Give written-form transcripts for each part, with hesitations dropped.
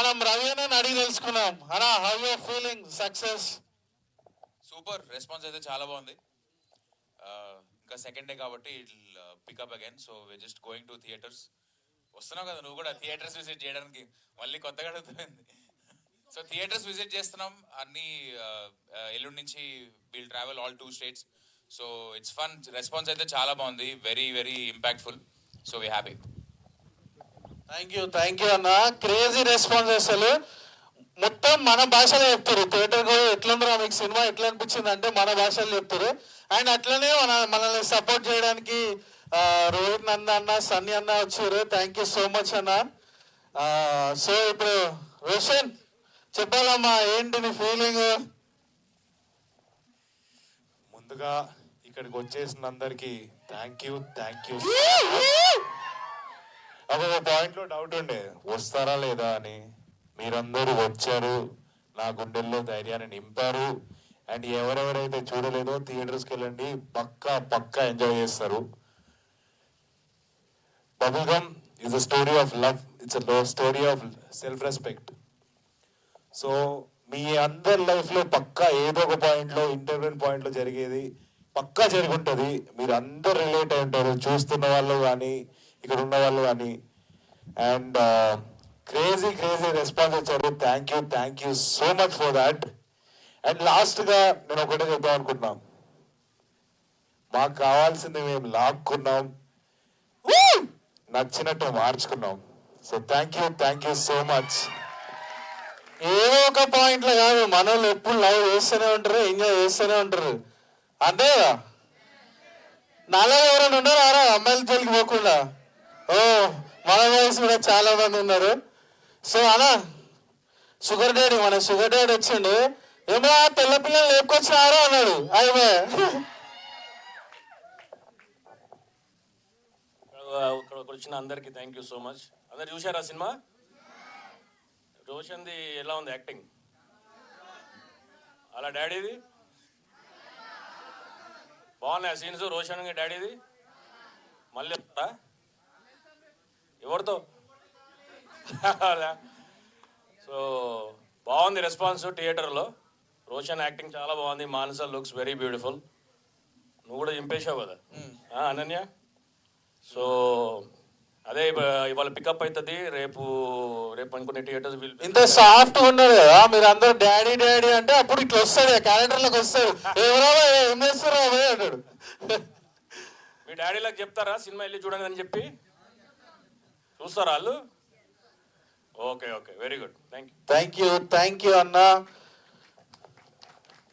మనం రవి అని అడిగి తెలుసుకున్నాం. అన్నా, how you feeling success? Super response అయితే చాలా బాగుంది. ఇంకా సెకండ్ డే కాబట్టి pickup again. So we just going to theatres. వస్తున్నావు కదా నువ్వు కూడా థియేటర్స్ విజిట్ చేయడానికి, మళ్ళీ కొత్తగా అడుగుతుంది. సో థియేటర్స్ విజిట్ చేస్తున్నాం అన్ని. ఎల్లుండి నుంచి will travel all 2 states. So it's fun. Response అయితే చాలా బాగుంది, very very impactful. So we happy. Thank you అన్న. Crazy response. అసలు మొత్తం మన భాషలో చెప్తారు. థియేటర్ కూడా ఎట్లుందో మీకు సినిమా ఎట్లా అనిపించింది అంటే మన భాషలో చెప్తారు. అండ్ అట్లనే మనల్ని సపోర్ట్ చేయడానికి రోహిత్ నంద అన్న, సన్నీ అన్న వచ్చారు. థ్యాంక్ యూ సో మచ్ అన్న. సో ఇప్పుడు రోషన్ చెప్పాలమ్మా, ఏంటి నీ ఫీలింగ్? ముందుగా ఇక్కడికి వచ్చేసిన అందరికి థ్యాంక్ యూ. ఒక పాయింట్లో డౌట్ ఉండే, వస్తారా లేదా అని. మీరందరూ వచ్చారు, నా గుండెల్లో ధైర్యాన్ని నింపారు. అండ్ ఎవరెవరైతే చూడలేదో థియేటర్స్కి వెళ్ళండి, పక్కా ఎంజాయ్ చేస్తారు. Bubble gum is a story of love, it's a story of self respect. So మీ అందరి లైఫ్లో పక్కా ఏదో ఒక పాయింట్లో, ఇంటర్వ్యూ పాయింట్లో జరిగేది పక్కా జరిగి ఉంటుంది. మీరు అందరు రిలేట్ అయి ఉంటారు, చూస్తున్న వాళ్ళు కానీ ఇక్కడ ఉన్న వాళ్ళు కానీ. అండ్ క్రేజీ రెస్పాన్స్ వచ్చారు. Thank you so much for that. And లాస్ట్గా నేను ఒకటే చెప్దాం అనుకుంటున్నాం, మాకు కావాల్సింది మేము లాక్కున్నాం, నచ్చినట్టు మార్చుకున్నాం. So thank you so much. ఏదో ఒక పాయింట్లో కాదు, మన వాళ్ళు ఎప్పుడు లవ్ చేస్తూనే ఉంటారు, ఎంజాయ్ చేస్తూనే ఉంటారు. అంతే కదా? నాలో ఎవరైనా ఉన్నారా అమ్మాయిల జోలికి పోకుండా? ఓ, మన వయసు కూడా చాలా మంది ఉన్నారు. సో అలా మన షుగర్ డాడీ వచ్చిండు. ఏమో తెల్ల పిల్లలు లేపుకొచ్చినారు అన్నాడు. అయిపోయా ఇక్కడికి వచ్చిన అందరికీ థ్యాంక్ యూ సో మచ్. అందరు చూశారా సినిమా? రోషన్ది ఎలా ఉంది యాక్టింగ్? అలా డాడీది బాగున్నాయి సీన్స్. రోషన్ డాడీది మళ్ళీ ఎవరితో? సో బాగుంది రెస్పాన్స్ థియేటర్లో. రోషన్ యాక్టింగ్ చాలా బాగుంది. మానస లుక్స్ వెరీ బ్యూటిఫుల్. నువ్వు కూడా చింపేశావు కదా అనన్య. సో అదే ఇవాళ పికప్ అవుతుంది. రేపు అనుకునే థియేటర్స్ ఇంత సాఫ్ట్ ఉన్నారు కదా మీరు అందరూ. డాడీ అంటే అప్పుడు ఇట్లా వస్తాడు, క్యాలెండర్లోకి వస్తాడు. ఎవరో ఏం చేస్తారో అన్నాడు. మీ డాడీలకు చెప్తారా సినిమా వెళ్ళి చూడండి అని చెప్పి? చూస్తారా వాళ్ళు? Okay very good. Thank you అన్న.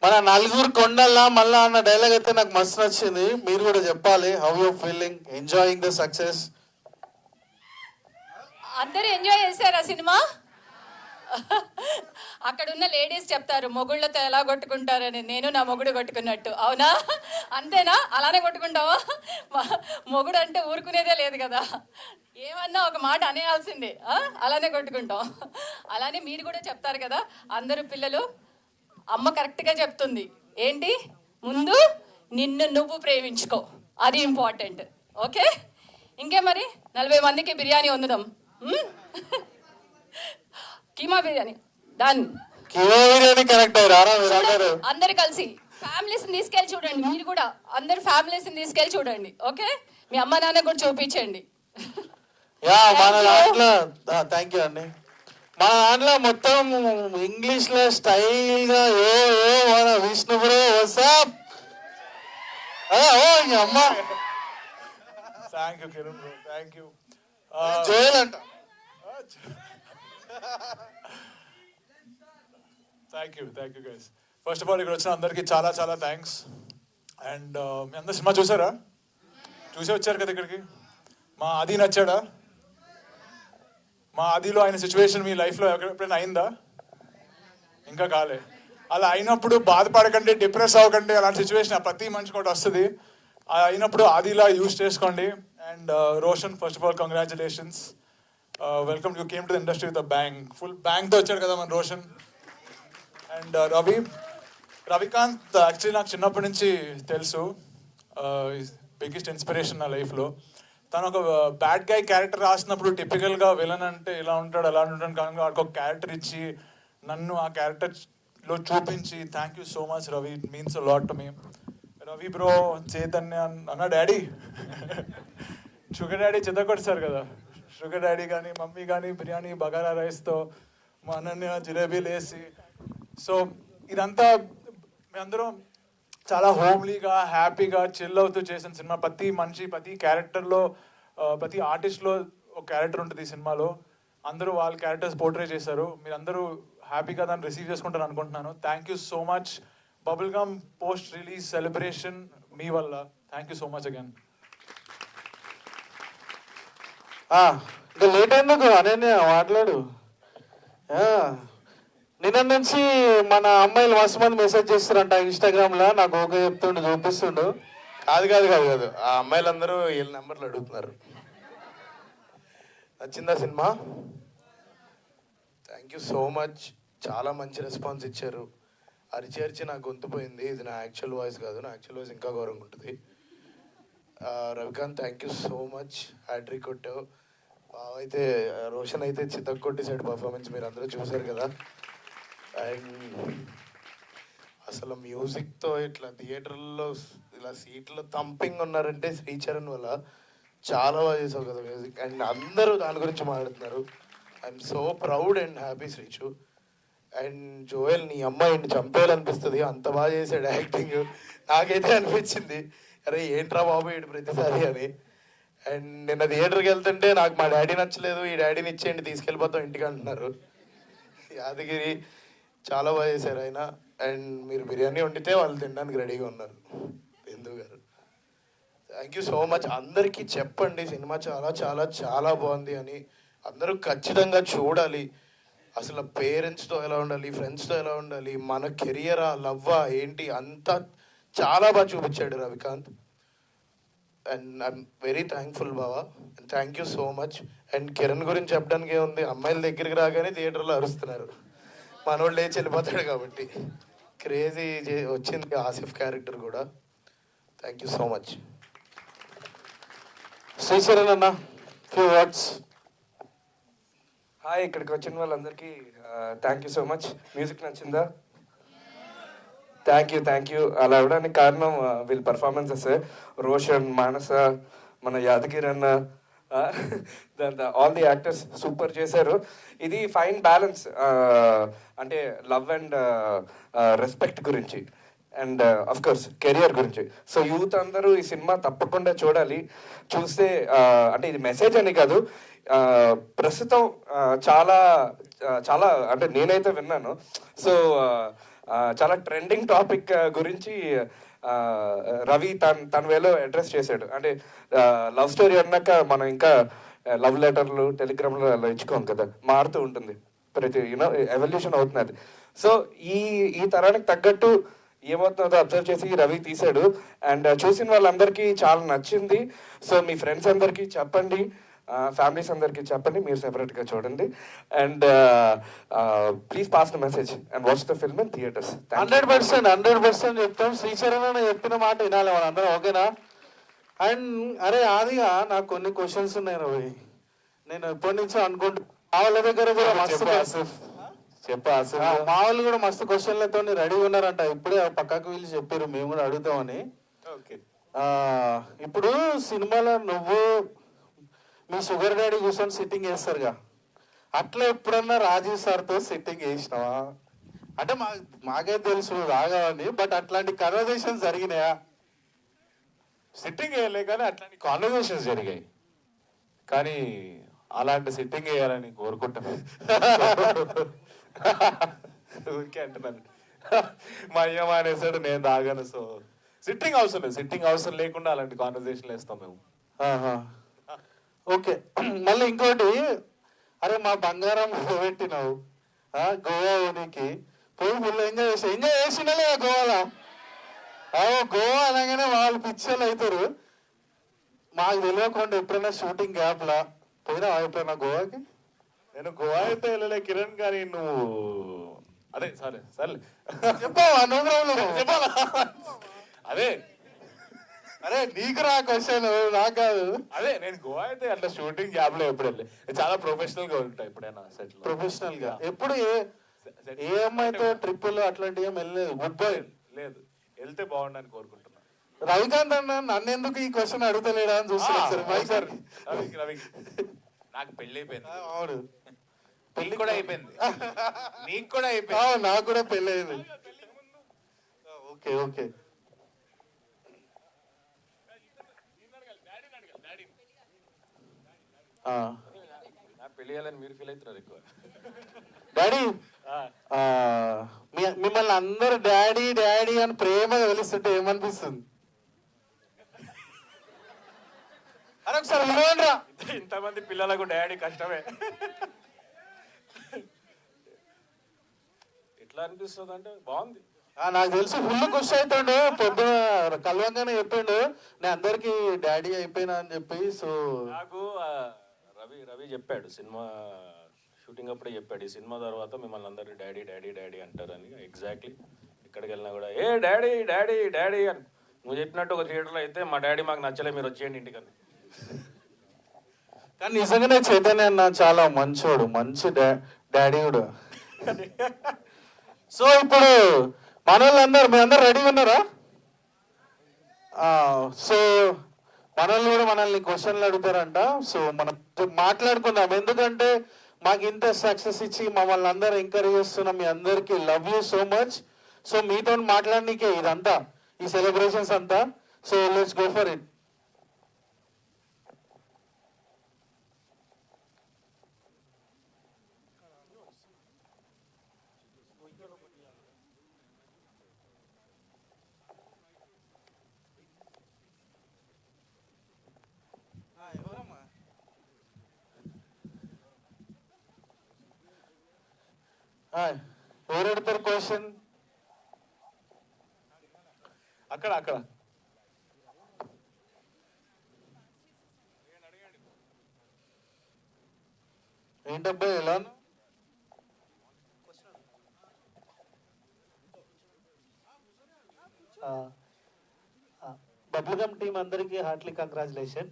మన నలుగురు కొండల్లా మళ్ళా అన్న డైలాగ్ అయితే నాకు మస్తు నచ్చింది. మీరు కూడా చెప్పాలి, how you feeling enjoying the success? అందరూ ఎంజాయ్ చేశారా సినిమా? అక్కడ ఉన్న లేడీస్ చెప్తారు మొగుళ్ళతో ఎలా కొట్టుకుంటారని. నేను నా మొగుడు కొట్టుకున్నట్టు. అవునా? అంతేనా? అలానే కొట్టుకుంటావా? మొగుడు అంటే ఊరుకునేదే లేదు కదా, ఏమన్నా ఒక మాట అనేయాల్సిందే. అలానే కొట్టుకుంటాం. అలానే మీరు కూడా చెప్తారు కదా అందరూ పిల్లలు. అమ్మ కరెక్ట్గా చెప్తుంది ఏంటి, ముందు నిన్ను నువ్వు ప్రేమించుకో, అది ఇంపార్టెంట్. ఓకే, ఇంకే మరి 40 మందికి బిర్యానీ వండుదాం. కీమా బిర్యానీ డన్. కీమా బిర్యానీ కరెక్ట్. అందరు కలిసి ఫ్యామిలీస్ని తీసుకెళ్ళి చూడండి. మీరు కూడా అందరు ఫ్యామిలీస్ని తీసుకెళ్ళి చూడండి. ఓకే, మీ అమ్మ నాన్న కూడా చూపించండి. మన దాంట్లో థ్యాంక్ యూ అండి. మన దాంట్లో మొత్తం ఇంగ్లీష్ లో స్టైల్ గా మన విష్ణు బ్రో వాట్సాప్. అమ్మ thank you Kiran bro, thank you. Joel అంట. Thank you guys. First of all ఇక్కడ వచ్చిన అందరికీ చాలా థ్యాంక్స్. అండ్ మీ అందరు సినిమా చూసారా? చూసే వచ్చారు కదా ఇక్కడికి. మా ఆది నచ్చాడా? మా ఆదిలో ఆయన సిచ్యువేషన్ మీ లైఫ్లో ఎప్పుడైనా అయిందా? ఇంకా కాలే. అలా అయినప్పుడు బాధపడకండి, డిప్రెస్ అవ్వకండి. అలాంటి సిచ్యువేషన్ ప్రతి మనిషికి ఒకటి వస్తుంది. అయినప్పుడు ఆదిలా యూజ్ చేసుకోండి. And Roshan, first of all congratulations, welcome. You came to the industry with bang, full బ్యాంగ్తో వచ్చాడు కదా మన రోషన్. అండ్ రవికాంత్ యాక్చువల్లీ నాకు చిన్నప్పటి నుంచి తెలుసు, బిగ్గెస్ట్ ఇన్స్పిరేషన్ నా లైఫ్లో. తను ఒక బ్యాడ్ గై క్యారెక్టర్ రాసినప్పుడు టిపికల్గా విలన్ అంటే ఇలా ఉంటాడు అలా ఉంటాడు కానీ వాడికి ఒక క్యారెక్టర్ ఇచ్చి నన్ను ఆ క్యారెక్టర్లో చూపించి thank you so much Ravi, it means a lot to me. Ravi bro, Chaitanya అన్న డాడీ షుగర్ డాడీ చితకొట్టారు కదా. షుగర్ డాడీ కానీ మమ్మీ కానీ బిర్యానీ బగారా రైస్తో మా అన్నయ్య జిలేబీలు వేసి, సో ఇదంతా మేమందరం చాలా హోమ్లీగా హ్యాపీగా చిల్ అవుతూ చేసిన సినిమా. ప్రతి మనిషి ప్రతి క్యారెక్టర్లో ప్రతి ఆర్టిస్ట్లో ఒక క్యారెక్టర్ ఉంటుంది ఈ సినిమాలో. అందరూ వాళ్ళ క్యారెక్టర్స్ పోర్ట్రే చేశారు. మీరందరూ హ్యాపీగా దాన్ని రిసీవ్ చేసుకుంటారు అనుకుంటున్నాను. Thank you so much. Bubble gum post release celebration మీ వల్ల. Thank you so much again. ఇంకా లేట్ ఎందుకు అనన్య మాట్లాడు. నిన్న నుంచి మన అమ్మాయిలు మస్తు మంది మెసేజ్ చేస్తారంట ఇన్స్టాగ్రామ్లో, నాకు ఓకే చెప్తుండు చూపిస్తుండు. కాదు ఆ అమ్మాయిలందరూ వీళ్ళ నెంబర్లు అడుగుతున్నారు. నచ్చిందా cinema? Thank you so much. చాలా మంచి రెస్పాన్స్ ఇచ్చారు. అరిచి నాకు గొంతు పోయింది. ఇది నా యాక్చువల్ వాయిస్ కాదు, నా యాక్చువల్ వాయిస్ ఇంకా ఘోరంగా ఉంటుంది. Ravikanth thank you so much. Hat trick కొట్టావు. అయితే రోషన్ అయితే చితక్ కొట్టేసాడు పర్ఫార్మెన్స్, మీరు అందరూ చూసారు కదా. అండ్ అసలు మ్యూజిక్తో ఇట్లా థియేటర్లో ఇలా సీట్లో థంపింగ్ ఉన్నారంటే శ్రీచరణ్ వల్ల. చాలా బాగా చేసావు కదా మ్యూజిక్. అండ్ అందరూ దాని గురించి మాట్లాడుతున్నారు. I'm so proud and happy Srichu. And Joel, నీ అమ్మాయిని చంపేయాలనిపిస్తుంది, అంత బాగా చేశాడు యాక్టింగ్. నాకైతే అనిపించింది అరే ఏంట్రా బాబు ఇటు ప్రతిసారి అని. అండ్ నిన్న థియేటర్కి వెళ్తుంటే నాకు మా డాడీ నచ్చలేదు, ఈ డాడీని ఇచ్చేయండి తీసుకెళ్ళిపోతాం ఇంటికి అంటున్నారు. యాదగిరి చాలా బాగా చేశారు ఆయన. అండ్ మీరు బిర్యానీ వండితే వాళ్ళు తినడానికి రెడీగా ఉన్నారు. బిందు గారు థ్యాంక్ యూ సో మచ్. అందరికీ చెప్పండి సినిమా చాలా చాలా చాలా బాగుంది అని. అందరూ ఖచ్చితంగా చూడాలి. అసలు పేరెంట్స్తో ఎలా ఉండాలి, ఫ్రెండ్స్తో ఎలా ఉండాలి, మన కెరియరా లవ్వా ఏంటి అంతా చాలా బాగా చూపించాడు Ravikanth. And I'm very thankful బావా. And thank you so much. And Kiran గురించి చెప్పడానికి ఏముంది, అమ్మాయిల దగ్గరికి రాగానే థియేటర్లో అరుస్తున్నారు, మనోళ్ళు లేచి వెళ్ళిపోతాడు కాబట్టి. క్రేజీ వచ్చింది ఆసిఫ్ క్యారెక్టర్ కూడా. Thank you so much. Sricharan అన్న, ఫ్యూ వర్డ్స్. హాయ్, ఇక్కడికి వచ్చిన వాళ్ళందరికీ thank you so much. Music నచ్చిందా? Thank you. అలా అవడానికి కారణం వీళ్ళ పర్ఫార్మెన్సెస్. రోషన్, మానస, మన యాదగిరి అన్న, ఆల్ ది యాక్టర్స్ సూపర్ చేశారు. ఇది ఫైన్ బ్యాలెన్స్, అంటే లవ్ అండ్ రెస్పెక్ట్ గురించి అండ్ అఫ్ కోర్స్ కెరియర్ గురించి. సో యూత్ అందరూ ఈ సినిమా తప్పకుండా చూడాలి. చూస్తే అంటే ఇది మెసేజ్ అని కాదు, ప్రస్తుతం చాలా చాలా అంటే నేనైతే విన్నాను. సో చాలా ట్రెండింగ్ టాపిక్ గురించి రవి తన వేలో అడ్రస్ చేశాడు. అంటే లవ్ స్టోరీ అన్నాక మనం ఇంకా లవ్ లెటర్లు టెలిగ్రామ్లు అలా ఇచ్చుకోం కదా, మారుతూ ఉంటుంది, ప్రతి ఎవల్యూషన్ అవుతున్నది. సో ఈ తరానికి తగ్గట్టు ఏమవుతుందో అబ్జర్వ్ చేసి రవి తీశాడు. అండ్ చూసిన వాళ్ళందరికీ చాలా నచ్చింది. సో మీ ఫ్రెండ్స్ అందరికీ చెప్పండి, ఫ్యామిలీస్ అందరికీ చెప్పండి, మీరు సెపరేట్గా చూడండి. And please pass the message and watch the film in theatres. 100% చెప్తాం. శ్రీచరణ్ అన్న చెప్పిన మాట వినాలి మనందరం, ఓకేనా? అండ్ అరే ఆదిగా నాకు కొన్ని క్వశ్చన్స్ ఉన్నాయి రవి. నేను ఎప్పటి నుంచో అనుకుంటా మా వాళ్ళ దగ్గర కూడా మస్తు మా వాళ్ళు కూడా మస్తు క్వశ్చన్లతో రెడీ ఉన్నారంట. ఇప్పుడే పక్కకు వీళ్ళు చెప్పారు, మేము కూడా అడుగుతామని. ఇప్పుడు సినిమాలో నువ్వు మీ షుగర్ డాడీ కూర్చొని సిట్టింగ్ వేస్తారుగా, అట్లా ఎప్పుడన్నా రాజీవ్ సార్తో సిట్టింగ్ వేసినావా? అంటే మాకే తెలుసు రాగావని, బట్ అట్లాంటి కన్వర్జేషన్స్ జరిగినాయా? సిట్టింగ్ వేయలే కానీ అట్లాంటి కాన్వర్జేషన్స్ జరిగాయి. కానీ అలాంటి సిట్టింగ్ వేయాలని కోరుకుంటున్నాను. ఊరికే అంటున్నాను, మా అయ్య మానేసాడు నేను తాగాను. సో సిట్టింగ్ అవసరం లేదు, సిట్టింగ్ అవసరం లేకుండా అలాంటి కాన్వర్జేషన్లు వేస్తాం మేము. ఓకే. మళ్ళీ ఇంకోటి, అరే మా బంగారం పెట్టినావు గోవా ఊరికి పోయి ఫుల్ ఎంజాయ్ చేసినా లేదా గోవాలో? గోవా అనగానే వాళ్ళు పిచ్చర్లు అవుతారు. మాకు తెలియకుండా ఎప్పుడైనా షూటింగ్ గ్యాప్ లా పోయినా ఎప్పుడైనా గోవాకి? నేను గోవా అయితే వెళ్ళలే కిరణ్, కానీ నువ్వు అదే సరే చెప్పావా? No problem. చెప్పాలా? అదే అరే నీకు రా క్వశ్చన్ నాకు కాదు. అదే నేను గోవా అయితే అట్లా షూటింగ్ గ్యాప్ లో ఎప్పుడు వెళ్ళి చాలా ప్రొఫెషనల్ గా ఉంటాయి ఎప్పుడైనా సెట్ లో. ప్రొఫెషనల్ గా ఎప్పుడు ఏ అమ్మాయితో ట్రిప్పులు అట్లాంటివి ఏం వెళ్ళలేదు. Good bye. లేదు, వెళ్తే బాగుండని కోరుకుంటున్నా. రవికాంత్ అన్న నన్ను ఎందుకు ఈ క్వశ్చన్ అడుగుతలేడా అని చూస్తున్నాను సార్. నాకు పెళ్లి అయిపోయింది, అవును పెళ్లి కూడా అయిపోయింది, నీకు కూడా అయిపోయింది. నాకు కూడా పెళ్ళి అయింది. Okay okay. నాకు పెళ్లి చేయాలని మీరు ఫీల్ అవుతున్నారు ఎక్కువ. డాడీ మిమ్మల్ని అందరు డాడీ డాడీ అని ప్రేమగా పిలుస్తుంటే ఏమనిపిస్తుంది? అరే ఒకసారి వినరా. ఇంతమంది పిల్లలకు డాడీ కష్టమే. ఎట్లా అనిపిస్తుంది అంటే బాగుంది. నాకు తెలిసి ఫుల్ ఖుషి అవుతాడు. పొద్దున కలవంగానే చెప్పిండు నేను అందరికి డాడీ అయిపోయినా అని చెప్పి. సో నాకు రవి చెప్పాడు, సినిమా షూటింగ్ అప్పుడే చెప్పాడు, ఈ సినిమా తర్వాత మిమ్మల్ని అందరూ డాడీ డాడీ డాడీ అంటారని. ఎగ్జాక్ట్లీ ఎక్కడికి వెళ్ళినా కూడా ఏ డాడీ డాడీ డాడీ అని. నువ్వు చెప్పినట్టు ఒక థియేటర్లో అయితే మా డాడీ మాకు నచ్చలే, మీరు వచ్చేయండి ఇంటికని. కానీ నిజంగానే చైతన్య అన్న చాలా మంచోడు, మంచి డాడీ కూడా. సో ఇప్పుడు మన వాళ్ళందరూ మీ అందరు రెడీగా ఉన్నారా? సో మన వాళ్ళు కూడా మనల్ని క్వశ్చన్లు అడుగుతారంట. సో మనం మాట్లాడుకుందాం, ఎందుకంటే మాకు ఇంత సక్సెస్ ఇచ్చి మమ్మల్ని అందరూ ఎంకరేజ్ చేస్తున్నాం. మీ అందరికీ love you so much. So మీతో మాట్లాడనీకే ఇదంతా, ఈ సెలబ్రేషన్స్ అంతా. So let's go for it. ఎవరు అడుగుతారు క్వశ్చన్? అక్కడ అక్కడ ఏంటబ్బా ఎలా? బబ్లుగమ్ టీం అందరికి హార్ట్లీ కంగ్రాచులేషన్,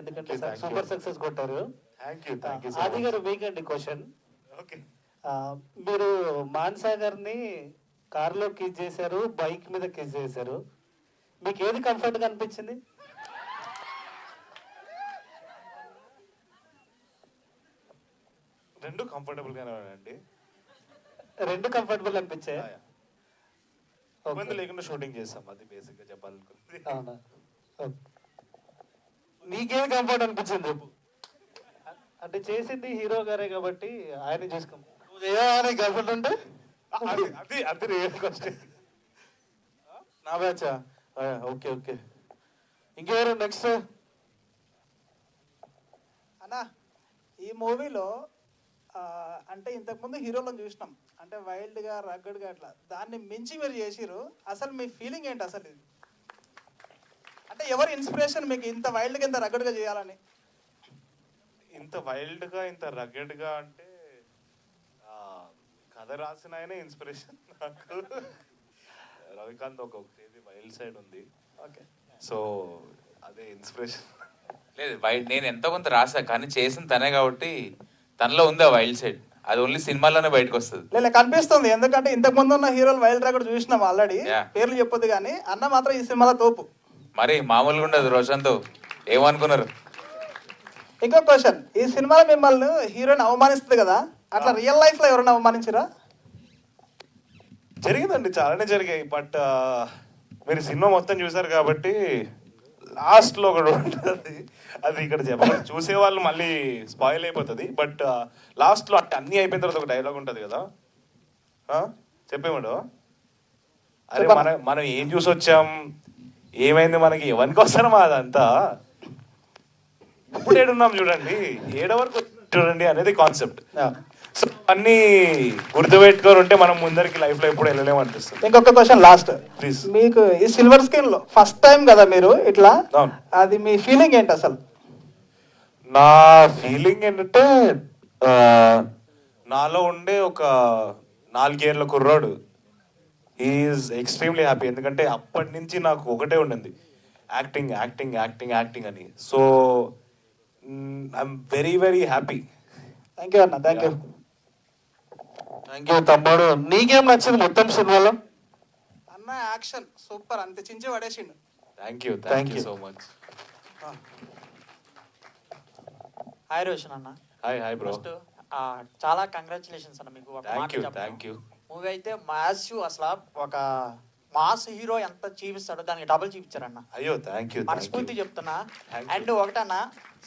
ఎందుకంటే సూపర్ సక్సెస్ కొట్టారు. Thank you. ఆది గారు మీకండి క్వశ్చన్. ఓకే. మీరు మాన్సా గారిని కార్లో కిస్ చేశారు, బైక్ మీద కిస్ చేశారు. మీకు ఏది కంఫర్ట్ గా అనిపించింది? రెండు కంఫర్టబుల్ గానే ఉన్నాయండి. రెండు కంఫర్టబుల్ అనిపించాయి. ఇబ్బంది లేకుండా షూటింగ్ చేస్తాం, అది బేసిక్ గా చెప్పాలనుకుంది. అవునా? నీకేది కంఫర్ట్ అనిపించింది చెప్పు. అంటే చేసింది హీరో గారే కాబట్టి ఆయన చూసుకో. గర్ల్ఫ్రెండ్ అంటే అది అది రియల్ క్వశ్చన్. నా బ్యాచా? Okay okay. ఇంకెవరు నెక్స్ట్? అన్నా ఈ మూవీలో అంటే ఇంతకుముందు హీరోలను చూసినాం, అంటే వైల్డ్గా రగ్గడ్గా అట్లా, దాన్ని మించి మీరు చేసిరు. అసలు మీ ఫీలింగ్ ఏంటి అసలు? ఇది అంటే ఎవరి ఇన్స్పిరేషన్ మీకు ఇంత వైల్డ్గా ఇంత రగ్గడ్గా చేయాలని? ఇంత వైల్డ్ గా ఇంత రగెడ్ గా అంటే కథ రాసిన ఆయన ఇన్స్పిరేషన్ నాకు. రవికాంత్ ఒక క్రేజీ వైల్డ్ సైడ్ ఉంది. ఓకే. సో అదే ఇన్స్పిరేషన్. లేదు నేను ఎంతో కొంత రాసా, కానీ చేసిన తనే కాబట్టి తనలో ఉంది ఆ వైల్డ్ సైడ్. అది ఓన్లీ సినిమాలోనే బయటకు వస్తుంది. లేదు కనిపిస్తుంది, ఎందుకంటే ఇంతకు ముందు ఉన్న హీరోలు వైల్డ్ రగ్గడ్ చూసినాం ఆల్రెడీ. Yeah. పేర్లు చెప్పొద్దు కానీ అన్న మాత్రం ఈ సినిమాలో తోపు. మరి మామూలుగా ఉండదు. రోషన్తో ఏమనుకున్నారు? ఇంకో క్వశ్చన్, ఈ సినిమాలో మిమ్మల్ని హీరోయిన్ అవమానిస్తుంది కదా, అట్లా రియల్ లైఫ్ లో ఎవరైనా అవమానించరా? జరిగిందండి, చాలానే జరిగాయి. బట్ మీరు సినిమా మొత్తం చూసారు కాబట్టి లాస్ట్ లో ఒకటి ఉంటుంది, అది ఇక్కడ చెప్పాలి. చూసే వాళ్ళు మళ్ళీ స్పాయిల్ అయిపోతుంది. బట్ లాస్ట్ లో అంటే అన్ని అయిపోయిన తర్వాత ఒక డైలాగ్ ఉంటుంది కదా, చెప్పేవాడు అరే మనం ఏం చూసి వచ్చాం, ఏమైంది మనకి, ఎవరికి వస్తారమా అదంతా, ఇప్పుడు ఏడున్నాం చూడండి, ఏడ వరకు చూడండి అనేది కాన్సెప్ట్. సో అన్ని గుర్తుపెట్టుకొని ఉంటే మనం ముందరికి లైఫ్ లో ఎప్పుడు వెళ్ళలేము అనిపిస్తుంది. ఇంకొక క్వశ్చన్ లాస్ట్, ప్లీజ్. మీకు ఈ సిల్వర్ స్క్రీన్ లో ఫస్ట్ టైం కదా మీరు ఇట్లా, అవును. అది మీ ఫీలింగ్ ఏంటి అసలు? నా ఫీలింగ్ ఏంటంటే నాలో ఉండే ఒక 4 ఏళ్ళ కుర్రాడు ఈజ్ ఎక్స్ట్రీమ్లీ హ్యాపీ. ఎందుకంటే అప్పటి నుంచి నాకు ఒకటే ఉండింది, యాక్టింగ్ యాక్టింగ్ యాక్టింగ్ యాక్టింగ్ అని. So I'm very very happy. Thank you అన్న, థ్యాంక్ యూ. థ్యాంక్ యూ తమ్ముడు. నీకేం నచ్చింది మొత్తం సినిమాలో? అన్న యాక్షన్ సూపర్, అంతే చించి పడేసిండు. Thank you Thank thank you. You so much. Hi Roshan అన్న. Hi hi bro. ఫస్ట్ చాలా కంగ్రాచులేషన్స్ అన్న మీకు. Thank you. మూవీ అయితే మాసివ్, అసలు ఒక మాస్ హీరో ఎంత చూపిస్తాడో దానికి డబుల్ చూపించారన్న. అయ్యో థ్యాంక్ యూ. మనస్ఫూర్తి చెప్తున్నా. Thank you. అండ్ ఒకటన్న,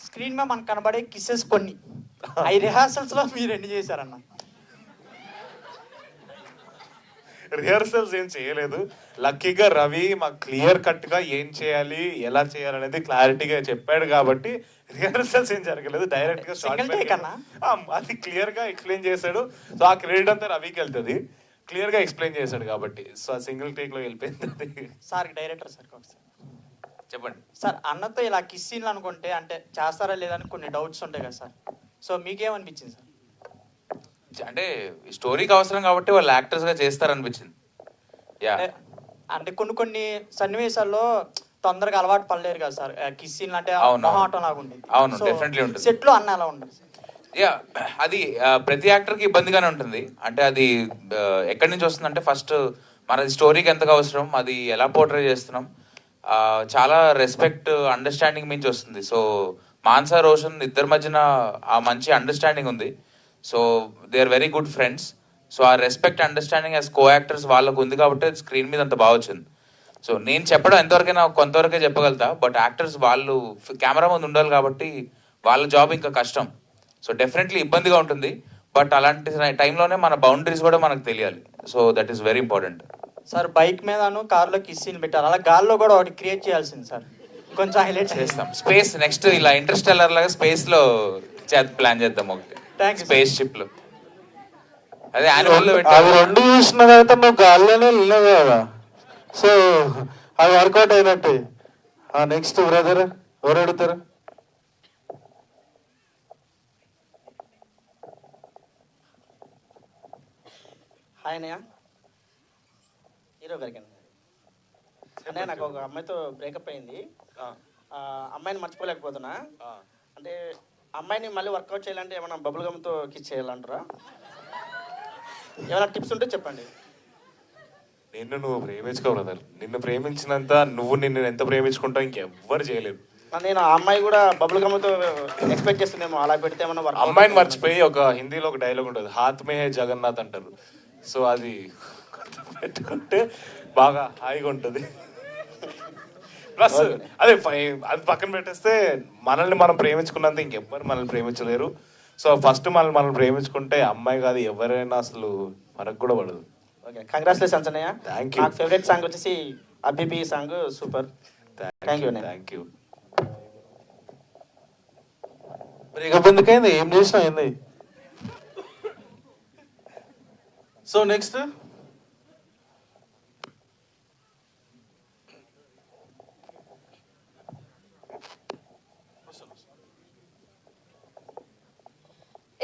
స్క్రీన్ మీద మనకు కనబడే కిస్సెస్ కొన్ని అవి రిహార్సల్స్ లో మీరు ఎన్ని చేశారన్న? రిహర్సల్స్ ఏం చేయలేదు. లక్కీగా రవి మాకు క్లియర్ కట్ గా ఏం చేయాలి ఎలా చేయాలి అనేది క్లారిటీగా చెప్పాడు కాబట్టి రిహర్సల్స్ ఏం జరగలేదు. డైరెక్ట్ గా Single take అన్నా? అది క్లియర్ గా ఎక్స్ప్లెయిన్ చేశాడు. సో ఆ క్రెడిట్ అంతా రవికి వెళ్తుంది. క్లియర్ గా ఎక్స్ప్లెయిన్ చేశాడు కాబట్టి సో ఆ సింగిల్ టేక్ లో వెళ్ళిపోయింది. సార్ డైరెక్టర్ సార్ చెప్పండి. సార్, అన్నతో ఇలా కిస్ సీన్లు అనుకుంటే అంటే చేస్తారా లేదని కొన్ని డౌట్స్ ఉంటాయి కదా సార్. So మీకేమనిపించింది sir? అంటే స్టోరీకి అవసరం కాబట్టి వాళ్ళు యాక్టర్స్ గా చేస్తారనిపించింది. యా, అంటే కొన్ని సన్నివేశాల్లో తొందరగా అలవాటు పడలేరు కదా సార్, కిస్ సీన్లు అంటే అవును. మొహాటం లాగా ఉండేది. అవును, definitely ఉంటుంది. సెట్ లో అన్న ఎలా ఉండదు సార్? యా, అది ప్రతి యాక్టర్కి ఇబ్బందిగానే ఉంటుంది. అంటే అది ఎక్కడి నుంచి వస్తుందంటే ఫస్ట్ మనది స్టోరీకి ఎంతగా అవసరం, అది ఎలా పోర్ట్రే చేస్తున్నాం, చాలా రెస్పెక్ట్ అండర్స్టాండింగ్ మించి వస్తుంది. సో మాన్సా రోషన్ ఇద్దరి మధ్యన ఆ మంచి అండర్స్టాండింగ్ ఉంది. So they are very good friends. So ఆ respect understanding as co actors వాళ్ళకు ఉంది కాబట్టి స్క్రీన్ మీద అంత బాగా వచ్చింది. సో నేను చెప్పడం ఎంతవరకైనా కొంతవరకే చెప్పగలుగుతా, బట్ యాక్టర్స్ వాళ్ళు కెమెరా ముందు ఉండాలి కాబట్టి వాళ్ళ జాబ్ ఇంకా కష్టం. సో డెఫినెట్లీ ఇబ్బందిగా ఉంటుంది, బట్ అలాంటి టైంలోనే మన బౌండరీస్ కూడా మనకు తెలియాలి. So that is very important. Sir bike మీదను కార్లో కిస్ సీన్ పెట్టారు, అలా గాల్లో కూడా ఒకటి క్రియేట్ చేయాల్సింది సార్, కొంచెం హైలైట్ చేస్తాం. స్పేస్ నెక్స్ట్ ఇలా ఇంటర్స్టెల్లర్ లాగా స్పేస్ లో ప్లాన్ చేద్దాం ఒకటి. Thank you, sir. Space ship లో అదే యానిమల్ లో అవి పెట్టారు. రెండు చూసిన తర్వాత నువ్వు గాల్లోనే వెళ్ళినావు కదా, సో అవి వర్కౌట్ అయినట్టే. నెక్స్ట్ బ్రదర్ ఎవరు అడుగుతారు? హాయ్ అన్నయ్య, హీరో గారికి అన్నయ్య. నాకు ఒక అమ్మాయితో బ్రేకప్ అయింది. అమ్మాయిని మర్చిపోలేకపోతున్నా. అంటే అమ్మాయిని మళ్ళీ వర్కౌట్ చేయాలంటే ఏమైనా బబుల్ గమ్తో కిస్ చేయాలంటారా? ఏమైనా టిప్స్ ఉంటే చెప్పండి. నువ్వు ప్రేమించుకో బ్రదర్. నిన్ను ప్రేమించినంత నువ్వు నిన్ను ఎంత ప్రేమించుకుంటావు ఇంకెవ్వరు చేయలేదు. నేను ఆ అమ్మాయి కూడా బబుల్ గమ్తో ఎక్స్పెక్ట్ చేస్తుందేమో, అలా పెడితే ఏమన్నా వర్క్. అమ్మాయిని మర్చిపోయి ఒక హిందీలో ఒక డైలాగ్ ఉంటుంది, హాత్ మే హే జగన్నాథ్ అంటారు. సో అది పెట్టుకుంటే బాగా హాయిగా ఉంటుంది. ప్లస్ అదే అది పక్కన పెట్టేస్తే మనల్ని మనం ప్రేమించుకున్నంత ఇంకెవ్వరు మనల్ని ప్రేమించలేరు. సో ఫస్ట్ మనల్ని ప్రేమించుకుంటే అమ్మాయి కాదు ఎవరైనా అసలు మనకు కూడా పడదు. ఓకే, కంగ్రాచులేషన్స్ అన్నయ్య. Thank you. నాకు ఫేవరెట్ సాంగ్ వచ్చేసి అబ్బిబి song, super. Thank you. Thank you. Breakup ఎందుకైంది? ఏం చేసినా అయింది. సో నెక్స్ట్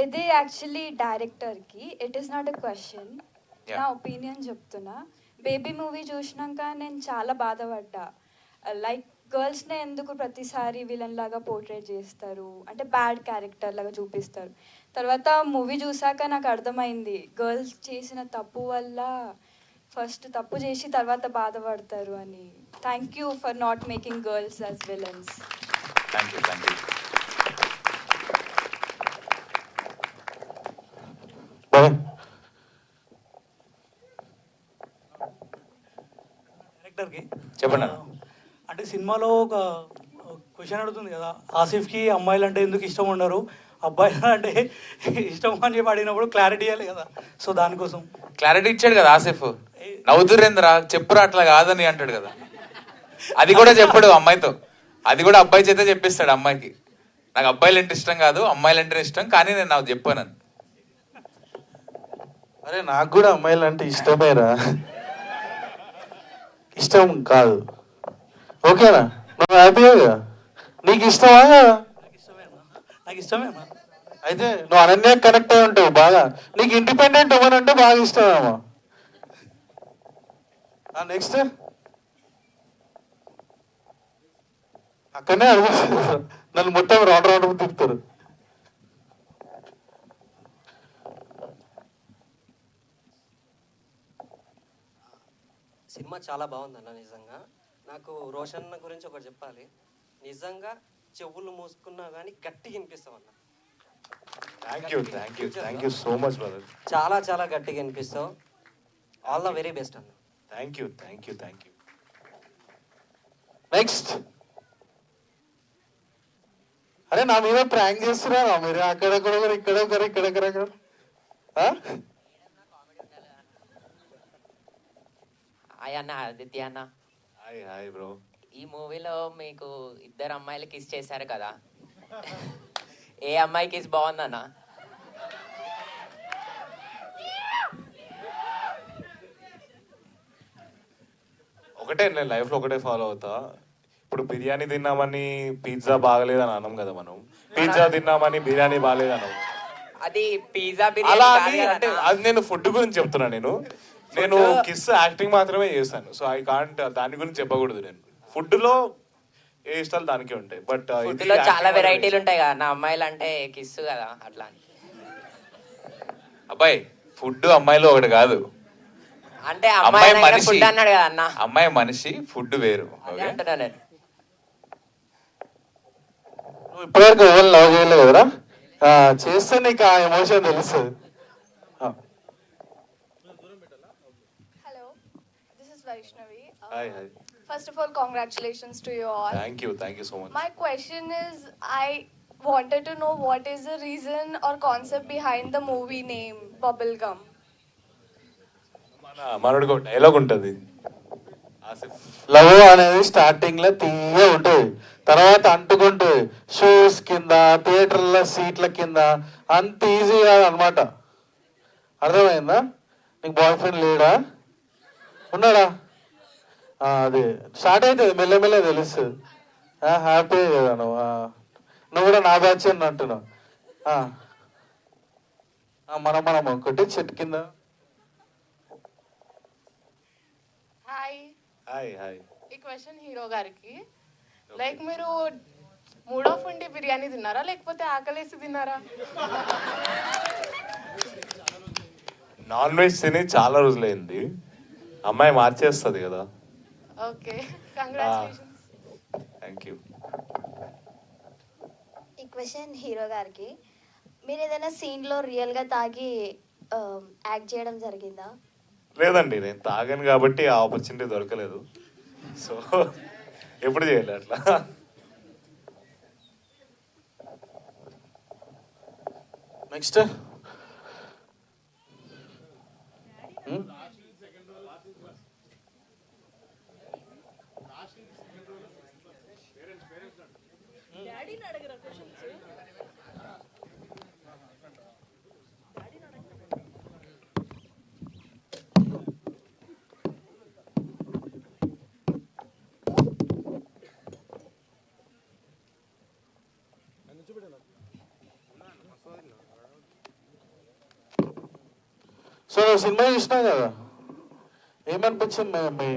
ఇది యాక్చువల్లీ డైరెక్టర్కి, it is not a question, నా ఒపీనియన్ చెప్తున్నా. బేబీ మూవీ చూసినాక నేను చాలా బాధపడ్డా. లైక్ గర్ల్స్నే ఎందుకు ప్రతిసారి విలన్ లాగా పోర్ట్రేట్ చేస్తారు, అంటే బ్యాడ్ క్యారెక్టర్ లాగా చూపిస్తారు. తర్వాత మూవీ చూసాక నాకు అర్థమైంది, గర్ల్స్ చేసిన తప్పు వల్ల ఫస్ట్ తప్పు చేసి తర్వాత బాధపడతారు అని. Thank you for not making girls as villains. Thank you. Thank you. డైరెక్టర్కి చెప్పండి. అంటే సినిమాలో ఒక క్వశ్చన్ అడుగుతుంది కదా, ఆసిఫ్కి అమ్మాయిలు అంటే ఎందుకు ఇష్టం ఉండరు, అబ్బాయిలు అంటే ఇష్టం అని చెప్పి అడిగినప్పుడు క్లారిటీ ఇవ్వాలి కదా. సో దానికోసం క్లారిటీ ఇచ్చాడు కదా ఆసిఫ్. నవ్వుతురేంద్రా, చెప్పురా అట్లా కాదని అంటాడు కదా. అది కూడా చెప్పాడు అమ్మాయితో, అది కూడా అబ్బాయి చేతే చెప్పిస్తాడు అమ్మాయికి. నాకు అబ్బాయిలు అంటే ఇష్టం కాదు, అమ్మాయిలు అంటే ఇష్టం, కానీ నేను నాకు చెప్పాను. అరే నాకు కూడా అమ్మాయిలు అంటే ఇష్టమేరా, ఇష్టం కాదు. ఓకేనా? నువ్వు హ్యాపీగా? నీకు ఇష్టమా? నాకు ఇష్టమే. అయితే నువ్వు అనన్య కనెక్ట్ అయి ఉంటావు బాగా. నీకు ఇండిపెండెంట్ ఉమెన్ అంటే బాగా ఇష్టమేమో. నెక్స్ట్ అక్కడనే అడుగుతారు, నన్ను మొత్తం రౌండ్ రౌండ్ తిప్పుతారు. సినిమా చాలా బాగుందన్న. నిజంగా నాకు రోషన్ గురించి ఒకటి చెప్పాలి. నిజంగా చెవులు మూసుకున్నా కానీ గట్టిగా వినిపిస్తావు అన్న. Thank you so much brother. చాలా చాలా గట్టిగా వినిపిస్తావు. ఆల్ ద వెరీ బెస్ట్ అన్న. Thank you. నెక్స్ట్. అరే నా మీద ప్రాంక్ చేస్తున్నారా మీరు? అక్కడక్కడ ఇక్కడొకరు. హాయ్ అన్న, ఆదిత్య అన్న. Hi bro. ఈ మూవీలో మీకు ఇద్దరు అమ్మాయిలు కిస్ చేశారు కదా, ఏ అమ్మాయి కిస్ బాగుందన్న? ఒకటే, నేను లైఫ్లో ఒకటే ఫాలో అవుతా. ఇప్పుడు బిర్యానీ తిన్నామని పిజ్జా బాగలేదని అనం కదా మనం. పిజ్జా తిన్నామని బిర్యానీ బాగలేదు అనం. అది పిజ్జా అలా బిర్యానీ అని అంటే అది నేను ఫుడ్ గురించి చెప్తున్నా. నేను కిస్ యాక్టింగ్ మాత్రమే చేస్తాను. సో ఐ కాంట్ దాని గురించి చెప్పకూడదు. నేను ఫుడ్ లో ఏ ఇష్టాలు దానికే ఉంటాయి. బట్ ఫుడ్ లో చాలా వెరైటీలు ఉంటాయి కదా, నా అమ్మాయిలు అంటే కిస్ కదా అట్లా అని. అబ్బాయి ఫుడ్ అమ్మాయిలో ఒకటి కాదు. అంటే అమ్మాయి అమ్మాయి మనిషి. ఫుడ్ అన్నాడు కదా అన్న, అమ్మాయి మనిషి, ఫుడ్ వేరు. అదే అంటున్నా నేను. నువ్వు ఇప్పటివరకు ఎవరు లవ్ చేయలేదు కదరా? చేస్తే నీకు ఆ ఎమోషన్ తెలుస్తుంది. Hello, this is Vaishnavi. Hi. First of all, congratulations to you all. Thank you so much. My question is, I wanted to know what is the reason or concept behind the movie name Bubblegum. మనోడికి ఒక dialogue ఉంటుంది, Asif. Love అనేది starting లో తీయ ఉంటుంది, తర్వాత అంటుకుంటుంది shoes కింద, థియేటర్ల సీట్ల కింద. అంత ఈజీ కాదు అనమాట. అర్థమైందా? నీకు బాయ్ ఫ్రెండ్ లేడా? ఉన్నాడా? అది స్టార్ట్ అవుతుంది మెల్లమెల్ల తెలుస్తుంది. హ్యాపీ కదా నువ్వు కూడా నా బ్యాచ్ అని అంటున్నావు. మనం ఒకటి చెట్టు కింద. హాయ్. ఈ క్వశ్చన్ హీరో గారికి. లైక్ మీరు మూడ్ ఆఫ్ ఉండి బిర్యానీ తిన్నారా లేకపోతే ఆకలేసి తిన్నారా? నాన్ వెజ్ తిని చాలా రోజులైంది. అమ్మాయి మార్చేస్తుంది కదా. Okay, congratulations. Thank you. ఈ క్వశ్చన్ హీరో గారికి. మీరు ఏదైనా సీన్లో రియల్గా తాగి యాక్ట్ చేయడం జరిగిందా? లేదండి, నేను తాగాను కాబట్టి ఆ ఆపర్చునిటీ దొరకలేదు. సో ఎప్పుడు చేయలే అట్లా. నెక్స్ట్. సో సినిమా చూసినా కదా, ఏమనిపించింది మీ?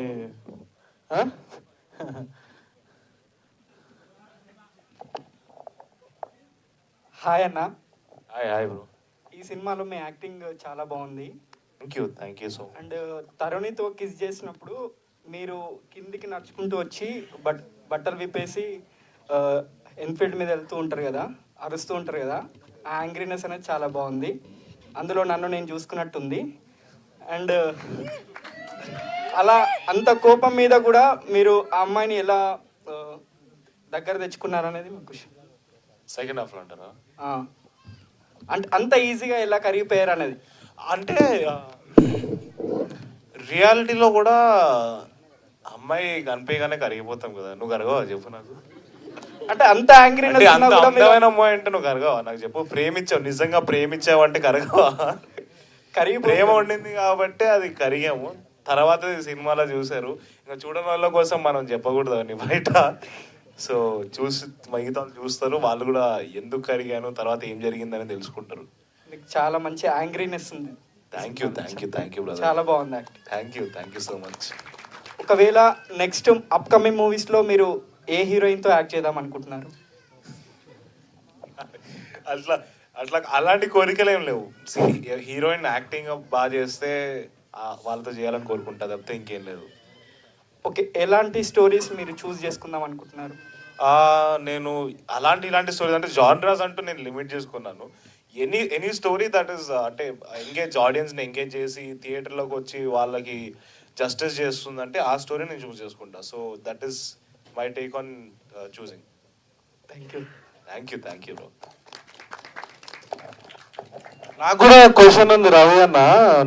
హాయ్ అన్న. Hi bro. ఈ సినిమాలో మీ యాక్టింగ్ చాలా బాగుంది. Thank you so much. And తరుణితో కిస్ చేసినప్పుడు మీరు కిందికి నడుచుకుంటూ వచ్చి బట్టలు విప్పేసి ఎన్ఫీల్డ్ మీద వెళ్తూ ఉంటారు కదా, అరుస్తూ ఉంటారు కదా, ఆ యాంగ్రీనెస్ అనేది చాలా బాగుంది. అందులో నన్ను నేను చూసుకున్నట్టుంది. అండ్ అలా అంత కోపం మీద కూడా మీరు ఆ అమ్మాయిని ఎలా దగ్గర తెచ్చుకున్నారనేది మీ క్వశ్చన్. సెకండ్ హాఫ్లో అంటారా? అంటే అంత ఈజీగా ఎలా కరిగిపోయారు అనేది. అంటే రియాలిటీలో కూడా అమ్మాయి కనిపించగానే కరిగిపోతాం కదా. నువ్వు కరగవా చెప్పు నాకు? అంటే అంత యాంగ్రీనెస్ అంత అందమైన అమ్మాయి అంటే నువ్వు కరగవా నాకు చెప్పు? ప్రేమించావు, నిజంగా ప్రేమించావు అంటే కరగవా? ప్రేమ ఉండింది కాబట్టి అది కరిగాము. తర్వాత సినిమాలో చూసారు. ఇంకా చూడని వాళ్ళ కోసం మనం చెప్పకూడదు అని బయట. సో చూసి మిగతా చూస్తారు, వాళ్ళు కూడా ఎందుకు కరిగాను, తర్వాత ఏం జరిగిందని తెలుసుకుంటారు. మీకు చాలా మంచి యాంగ్రీనెస్ ఉంది. Thank you brother. చాలా బాగుంది. Thank you so much. ఒకవేళ నెక్స్ట్ అప్కమింగ్ మూవీస్లో మీరు ఏ హీరోయిన్తో యాక్ట్ చేద్దాం అనుకుంటున్నారు? అట్లా అట్లా అలాంటి కోరికలు ఏం లేవు. హీరోయిన్ యాక్టింగ్ బాగా చేస్తే వాళ్ళతో చేయాలని కోరుకుంటా తప్పితే ఇంకేం లేదు. ఓకే, ఎలాంటి స్టోరీస్ మీరు చూస్ చేసుకుందాం అనుకుంటున్నారు? నేను ఇలాంటి స్టోరీస్ అంటే జానరాస్ అంటూ నేను లిమిట్ చేసుకున్నాను. ఎనీ స్టోరీ దట్ ఈస్ అంటే ఆడియన్స్ని ఎంగేజ్ చేసి థియేటర్లోకి వచ్చి వాళ్ళకి జస్టిస్ చేస్తుందంటే ఆ స్టోరీ నేను చూస్ చేసుకుంటా. So that is my take on choosing. Thank you bro. నాకు కూడా క్వశ్చన్ ఉంది రవి అన్న.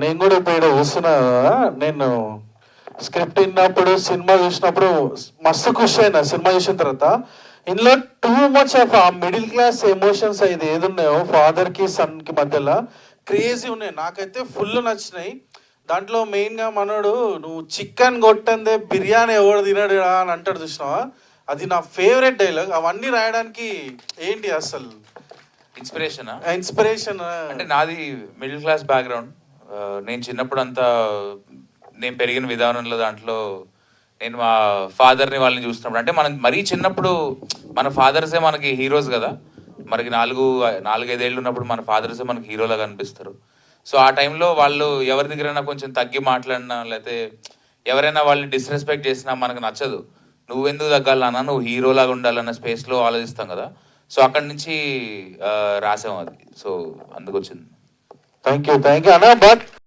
నేను కూడా ఇప్పుడు ఇక్కడ చూస్తున్నా కదా, నేను స్క్రిప్ట్ విన్నప్పుడు సినిమా చూసినప్పుడు మస్తు ఖుషి అయినా. సినిమా చూసిన తర్వాత ఇందులో టూ మచ్ ఆఫ్ ఆ మిడిల్ క్లాస్ ఎమోషన్స్ ఇది ఏది ఉన్నాయో ఫాదర్ కి సన్ కి మధ్యలో క్రేజీ ఉన్నాయి. నాకైతే ఫుల్ నచ్చినాయి. దాంట్లో మెయిన్ గా మనోడు నువ్వు చికెన్ కొట్టందే బిర్యానీ ఎవడు తినడు అని అంటాడు చూసినావా, అది నా ఫేవరెట్ డైలాగ్. అవన్నీ రాయడానికి ఏంటి అసలు ఇన్స్పిరేషన్ అంటే నాది మిడిల్ క్లాస్ బ్యాక్గ్రౌండ్. నేను చిన్నప్పుడు అంతా నేను పెరిగిన విధానంలో దాంట్లో నేను మా ఫాదర్ని వాళ్ళని చూస్తున్నప్పుడు అంటే మనం మరీ చిన్నప్పుడు మన ఫాదర్సే మనకి హీరోస్ కదా. మనకి 4-5 ఏళ్ళు ఉన్నప్పుడు మన ఫాదర్సే మనకి హీరోలాగా అనిపిస్తారు. సో ఆ టైంలో వాళ్ళు ఎవరి దగ్గరైనా కొంచెం తగ్గి మాట్లాడినా లేకపోతే ఎవరైనా వాళ్ళని డిస్రెస్పెక్ట్ చేసినా మనకు నచ్చదు. నువ్వెందుకు తగ్గాలన్నా, నువ్వు హీరోలాగా ఉండాలన్న స్పేస్లో ఆలోచిస్తాం కదా. సో అక్కడి నుంచి రాసాం అది. సో అందుకు వచ్చింది. థ్యాంక్ యూ అన్న. బట్